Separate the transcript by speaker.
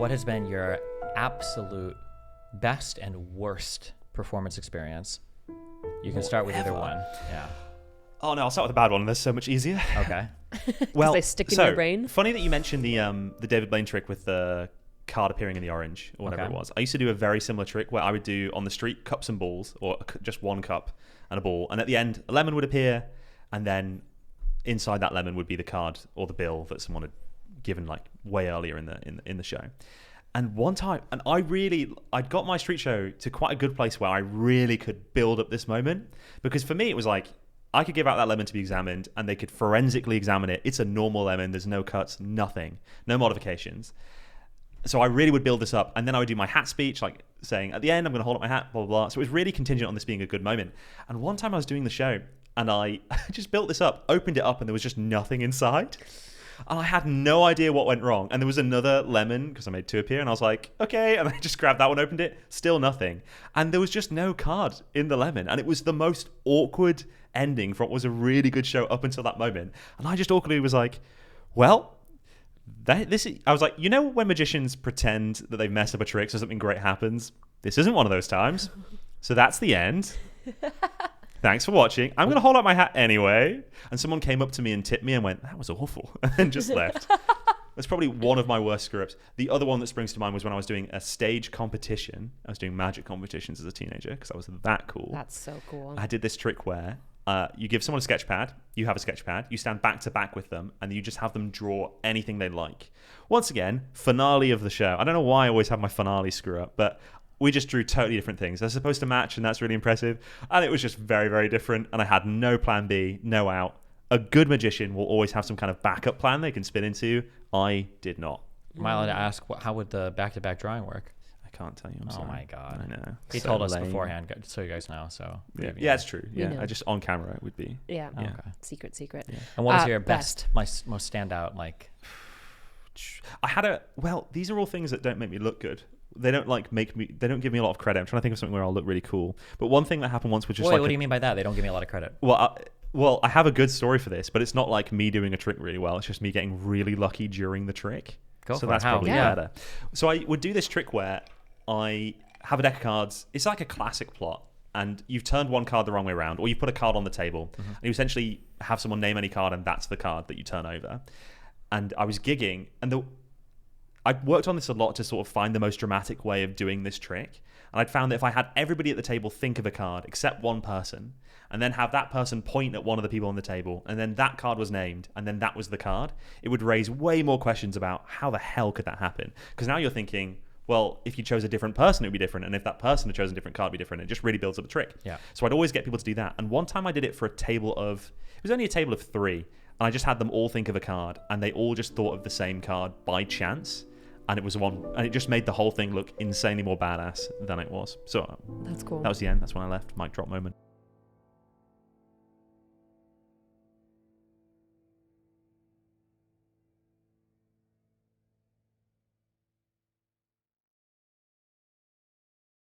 Speaker 1: what has been your absolute best and worst performance experience? You can start with either one. Yeah.
Speaker 2: Oh no, I'll start with the bad one. That's so much easier.
Speaker 1: Okay.
Speaker 2: Well,
Speaker 3: they stick in your brain.
Speaker 2: Funny that you mentioned the David Blaine trick with the card appearing in the orange or whatever it was. I used to do a very similar trick where I would do on the street cups and balls, or just one cup and a ball, and at the end a lemon would appear, and then inside that lemon would be the card or the bill that someone had given like way earlier in the show. And one time, and I'd got my street show to quite a good place where I really could build up this moment, because for me it was like, I could give out that lemon to be examined and they could forensically examine it. It's a normal lemon. There's no cuts, nothing, no modifications. So I really would build this up. And then I would do my hat speech, like saying, at the end, I'm going to hold up my hat, blah, blah, blah. So it was really contingent on this being a good moment. And one time I was doing the show and I just built this up, opened it up, and there was just nothing inside. And I had no idea what went wrong. And there was another lemon, because I made two appear, and I was like, okay. And I just grabbed that one, opened it, still nothing. And there was just no card in the lemon. And it was the most awkward ending for what was a really good show up until that moment. And I just awkwardly was like, well, I was like, you know when magicians pretend that they've messed up a trick so something great happens? This isn't one of those times. So that's the end. Thanks for watching. I'm going to hold out my hat anyway. And someone came up to me and tipped me and went, that was awful, and just left. That's probably one of my worst screw-ups. The other one that springs to mind was when I was doing a stage competition. I was doing magic competitions as a teenager because I was that cool.
Speaker 3: That's so cool.
Speaker 2: I did this trick where you give someone a sketch pad, you have a sketch pad, you stand back to back with them, and you just have them draw anything they like. Once again, finale of the show. I don't know why I always have my finale screw up, but we just drew totally different things. They're supposed to match, and that's really impressive. And it was just very, very different, and I had no plan B, no out. A good magician will always have some kind of backup plan they can spin into. I did not.
Speaker 1: Am I allowed to ask, how would the back-to-back drawing work?
Speaker 2: I can't tell you. I'm sorry.
Speaker 1: Oh my God.
Speaker 2: I know.
Speaker 1: He
Speaker 2: So
Speaker 1: told us
Speaker 2: lame.
Speaker 1: beforehand, so you guys know. So
Speaker 2: Yeah, it's true. Yeah,
Speaker 3: know.
Speaker 2: I just on camera it would be.
Speaker 3: Yeah.
Speaker 1: Okay.
Speaker 3: Secret.
Speaker 2: Yeah.
Speaker 1: And what was your best, most standout, like?
Speaker 2: I had these are all things that don't make me look good. They don't they don't give me a lot of credit. I'm trying to think of something where I'll look really cool. But one thing that happened once was just
Speaker 1: Wait, what do you mean by that? They don't give me a lot of credit.
Speaker 2: Well, I have a good story for this, but it's not like me doing a trick really well. It's just me getting really lucky during the trick. So that's probably better. So I would do this trick where I have a deck of cards. It's like a classic plot, and you've turned one card the wrong way around, or you put a card on the table, and you essentially have someone name any card, and that's the card that you turn over. And I was gigging, and I worked on this a lot to sort of find the most dramatic way of doing this trick. And I'd found that if I had everybody at the table think of a card except one person, and then have that person point at one of the people on the table, and then that card was named, and then that was the card, it would raise way more questions about how the hell could that happen? Because now you're thinking, well, if you chose a different person, it would be different. And if that person had chosen a different card, it would be different. It just really builds up a trick.
Speaker 1: Yeah.
Speaker 2: So I'd always get people to do that. And one time I did it for it was only a table of 3. And I just had them all think of a card, and they all just thought of the same card by chance. And it was one, and it just made the whole thing look insanely more badass than it was. So
Speaker 3: That's cool.
Speaker 2: That was the end. That's when I left. Mic drop moment.